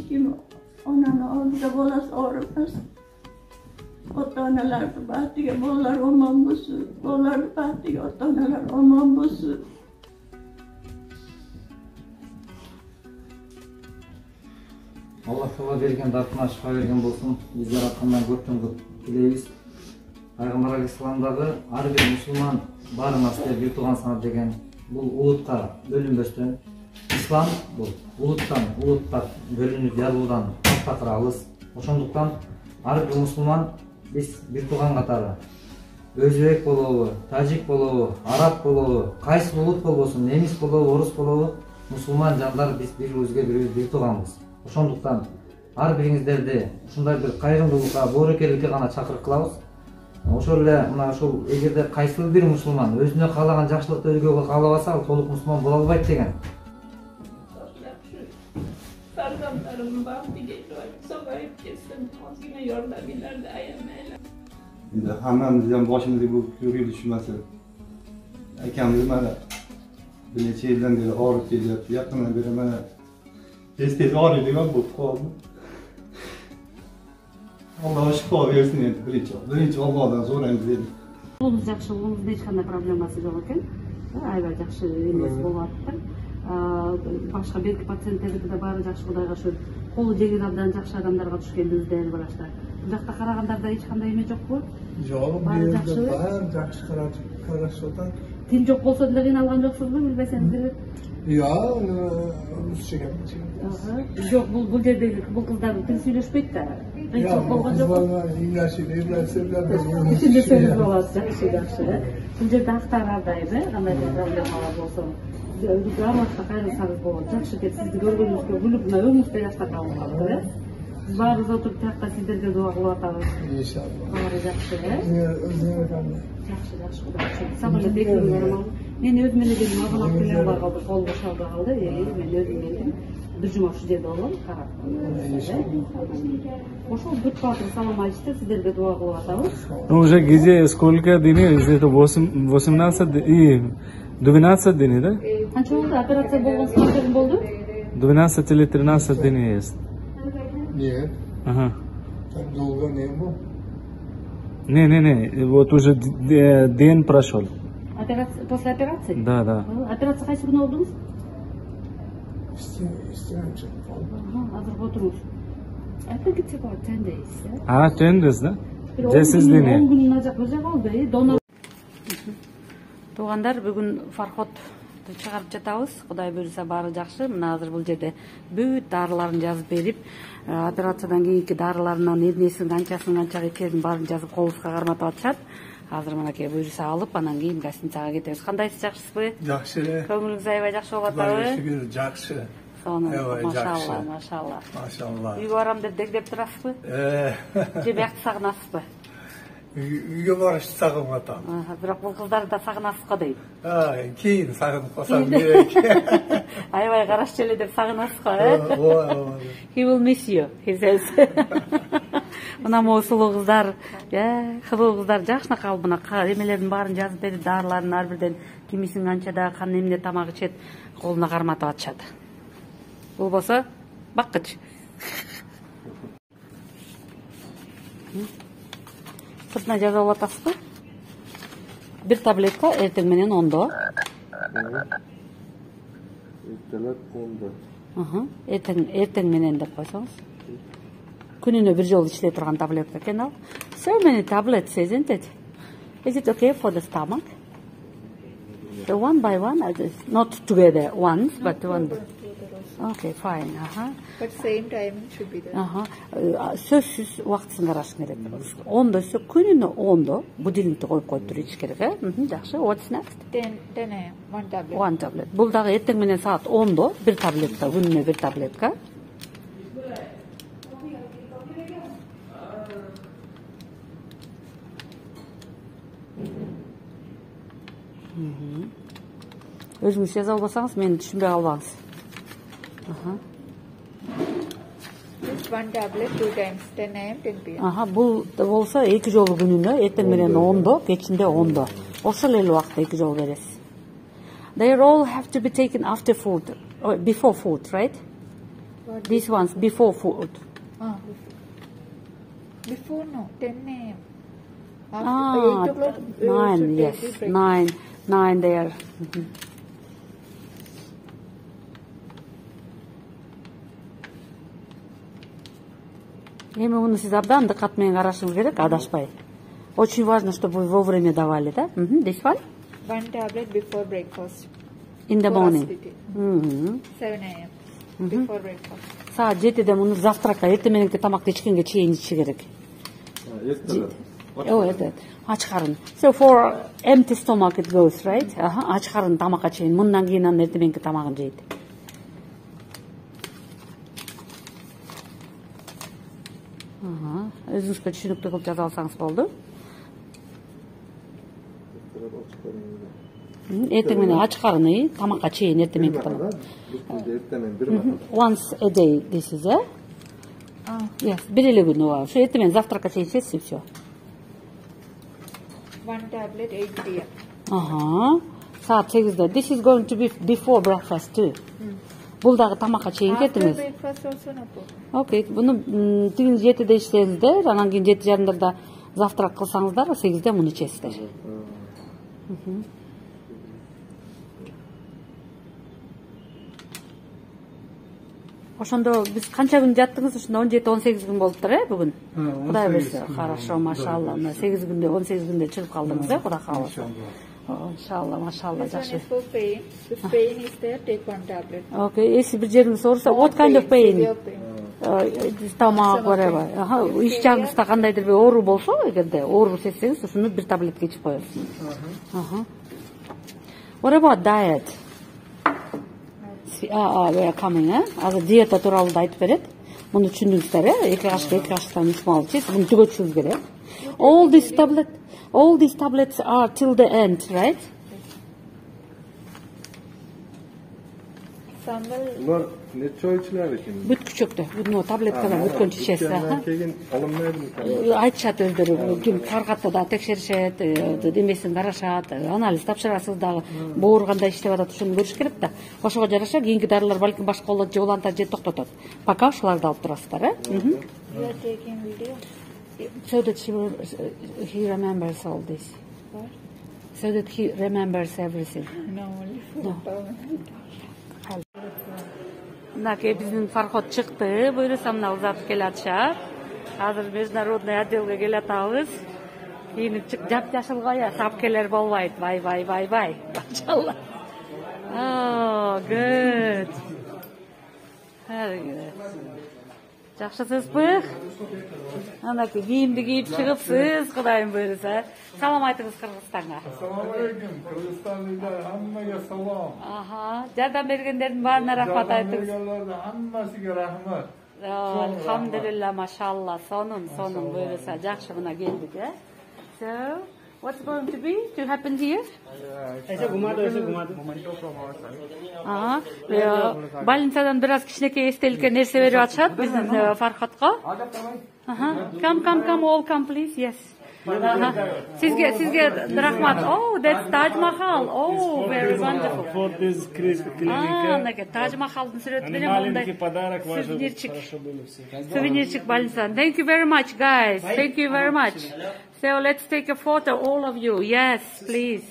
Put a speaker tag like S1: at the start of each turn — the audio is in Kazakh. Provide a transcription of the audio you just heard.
S1: kim onanın oğlunda bolası ağrımaz. Ota-onalar baxtiga bolalar omon bo'lsin. Bolalar baxtiga ota-onalar omon bo'lsin.
S2: Allah Taala bergen dartına şifa bergen bolsun. Bizler hakkından köpten köp dileybiz. Пайгамбар алейхисаламдагы ар бир мусулман барыңызды бир тууган санап деген бул улутка бөлүнбөстөн ислам бул улуттан улутка бөлүнүп жарылуудан такырабыз. Ошондуктан ар бир мусулман биз бир тууган катары өзбек болобу, тажик болобу, араб болобу, кайсы улут болбосун, немис болобу, орус болобу, мусулман жандар биз бири-бирибизге бир тууганбыз. Ошондуктан ар бириңиздерди ушундай бир кайрымдуулукка, боорукерликке гана чакырык кылабыз. Ошол эле мына ушул эгерде кайсыл бир мусулман өзүнө каалаган жакшылыкты өзгөгө каалабаса, ал толук мусулман боло албайт деген.
S1: Farzandlarım baxtiga sog'ayib ketsin, ozgina yordaminglarni ayamaylar.
S3: Endi hammamiz ham boshimizga bu ko'rib tushmasa. Akamiz mana bir necha yildan beri og'rib kelyapti. Yaqindan beri mana tez og'riydigan bo'lib qoldi. Alloh shifo bersin endi birinchi Allohdan so'raymiz endi.
S4: Qo'lingiz yaxshi, qo'lingizda hech qanday problemasi yo'q ekan. Ayol yaxshi emas bo'lyapti. Başka belki patsientlerdi de bari жақсы Құдайға шүкір. Қолы жеңіл абдан жақсы адамдарға түшкеніңізді әлі барашта. Бұл жақта қарағандарда ешқандай еме жоқ қой?
S5: Жоқ, бәрі жақсы қарашыдан.
S4: Тил жоқ болса да қиналған жоқсыз ба, білбесеңіздер? Жоқ, бұл жердегі бұл қыздар тіл сөйлеспейді да. Қиыншылық болған жоқ қой? Ішінде сөйлес болады, жақсы. Бұл жерде ақтар ардайды, қандай да проблемалар болса. Грамота кайрылсаңыз болот. Жакшы кет, сизди көргөнүбүзгө күлүп, мына өңүңүздө жакта калып калды, э? Биз баарыбыз отуруп тиякта сиздерге дуа кылып атабыз. Иншалла. Баары жакшы, э? Өзүңөр кандай? Жакшы, Кудай шүкүр. Сабырлы бекириң бараман. Мен өзүм эле келдим, абонат келем бар калды, кол бошалды калды. Мен өзүм келдим. Бир жума ушул жерде болом, карап. Ошол бүт баатыр салам айтышты, сиздерге дуа кылып атабыз.
S5: Уже где сколько дней? Это 18 и 12 дней, да?
S4: Qancha bo'ldi? Operatsiya bo'lgan qancha bo'ldi?
S5: 12 или 13 дней есть.
S6: Нет.
S5: Ага.
S6: Так долго не было.
S5: Не, вот уже день прошел.
S4: После операции?
S5: Да.
S4: Операция qaysi kuni oldunuz?
S6: İstemeyecek.
S4: Hazır oturmuş. I think it's about 10 days.
S5: 10 days, да? 10 дней.
S4: 10 күнүн ажак қалды. Донор. Туғандар, бүгін Фархотты чыгарып жатабыз. Кудай буйруса баары жакшы. Мына азыр бул жерде бүт дарыларын жазып берип, операциядан кийинки дарыларынан эмнесин канча ичерин баарын жазып колубузга карматып атышат. Азыр мынакей буйруса алып, анан кийин гостиницага кетебиз. Кандайсыз, жакшысызбы?
S6: Жакшы эле.
S4: Көңүлүңүз аябай жакшы болуп атабы?
S6: Шүгүр, жакшы.
S4: Машалла. Үйгө барам деп дегдеп турасызбы? Же биякты сагынасызбы?
S6: Үйгө барыш сагынып атам.
S4: Бирок бул кыздарды да сагынасыз го дейм.
S6: Кийин сагынып калсам керек.
S4: Аябай карашчу эле деп сагынасыз го, э? He will miss you, he says. Мына могу сулуу кыздар, жакшына калып мына эмелердин баарын жазып берип, дарыларын ар бирден кимисин канчада, кандай эмне тамак ичет, колуна карматып атышат. Болбосо баккыч. Сыртына жазып атасызбы? Бир таблетка эртең менен 10-до. Эртең менен деп койсоңуз. Күнүнө бир жолу ичиле турган таблетка экен ал. So many tablets, isn't it? Is it okay for the stomach? So one by one, not together once, but one. Okay, fine.
S7: But same time should be there.
S4: Сөзсүз убактысын караш керек. 10-до күнүнө 10-до будильникти коюп туруп ич керек, э? Жакшы. What's next?
S7: 10 a.m. One tablet.
S4: One tablet. Бул дагы эртең менен саат 10-до бир таблетка, күнүнө бир таблетка. Өзүңүз жаза албасаңыз, мени түшүнбөй калбаңыз.
S7: One tablet 2 times, 10 a.m. 10 p.m.
S4: Бул болсо 2 жолу күнүнө, эртең менен 10-до, кечинде 10-до. Ошол эле убакытта 2 жолу бересиз. They all have to be taken after food, or before food, right? These ones before food.
S7: Ah, before no, 10 a.m. After
S4: Ah,
S7: 8 o'clock,
S4: 9,
S7: should
S4: yes,
S7: take the breakfast.
S4: 9 there. Mhm. Эми муну сиз абдан дыккат менен карашыңыз керек, адашпай. Очень важно, чтобы вы вовремя давали, да? This one?
S7: 1 tablet before breakfast.
S4: In the
S7: For
S4: morning.
S7: acidity.
S4: Мгм.
S7: 7 a.m. Before breakfast.
S4: Саат 7-де муну завтракка, эртең мененки тамакты ичкенге чейин ичиши керек. Ач карын. So for empty stomach it goes, right? Ач карын тамакка чейин. Мындан кийин анан эртең мененки тамагын жейт. Өзүңүзгө түшүнүктүү кылып жаза алсаңыз болду. Эртең менен ач карын, тамакка чейин эртең мененки тамак. Once a day this is, eh? Yes, бир эле күн ооба. Ошо эртең менен завтракка чейин ичесиз и всё.
S7: 1 tablet 8 p.m.
S4: Saat 8'de. This is going to be before breakfast too. Бул дагы тамакка чейин
S7: After
S4: кетиңиз.
S7: breakfast also no problem.
S4: Окей, буну тигин 7'де ичсеңиздер, анан кийин 7:30 завтрак кылсаңыздар, 8'де муну ичесиздер. Ошондо биз канча күн жаттыңыз? Ошондо 17-18 күн болуптур, бүгүн. Кудай берсе. Хорошо, машалла. 8 күндө, 18 күндө чыгып калдыңыз, Кудай кааласа. Иншалла, машалла,
S7: This one
S4: жакшы.
S7: is for pain. If pain is there, take 1 tablet.
S4: Okay, если бир жериңиз ооруса, what kind of pain?
S7: Severe pain.
S4: Тамак, whatever. Иш жагыңызда кандайдыр бир оору болсо, эгерде оору сезсеңиз, ушуну бир таблетка ичип коесуз. What about diet? We are coming, Азыр диета тууралуу да айтып берет. Муну түшүндүңүздөр, 2 кашыктан 3 мал ичесиз, муну түгөтүшүңүз керек. All these tablets are till the end, right?
S3: Bunlar ne çay içiler için?
S4: Бүткүчөктө, буну таблеткадан бүткөнчө ичесиз.
S3: Keyin alınmayabilir.
S4: Айтышат өздөрү, ким каргатта да текшеришет, демесин карашат, анализ тапшырасыз дагы, боор кандай иштеп атат ошону көрүш керек да. Ошого жараша кийинки дарылар балким башка болот, же улантат, же токтотот. Пока ушуларды алып турасыздар,
S7: You are taking video.
S4: So that he remembers all this.
S7: What?
S4: So that he remembers everything.
S7: No, only
S4: No.
S7: 4
S4: Мынакей биздин Фархот чыкты, буюрса мына узатып келатышат. Азыр международный отделге келатабыз. Кийинип чык, жап-жашыл кая, сапкелер болбойт. Бай. Машалла. Oh, good. Very good. Жакшысызбы? Анакей кийимди кийип чыгыпсыз, Кудайым буюрса. Салам айтыңыз Кыргызстанга.
S6: Assalamualaikum. Kırgızistan'da hammaga salom.
S4: Жардам бергендердин баарына рахмат айтыңыз.
S6: Berganlarga hammasiga rahmat.
S4: Alhamdulillah, mashallah. Sonun buyrasa. Жақсы мына келдик, So, what's going to happen here? Больницадан бираз кичинекей эстеликке нерсе берип атышат биздин Фархатка. Come, all come, please. Yes. Sizge rahmat. Oh, that's Taj Mahal. Oh, very wonderful.
S5: For this clinic.
S4: Taj Mahal'ın сүрөтү менен мындай
S5: подарок
S4: сувенирчик больницадан. Thank you very much, guys. Thank you very much. So let's take a photo, all of you. Yes, please.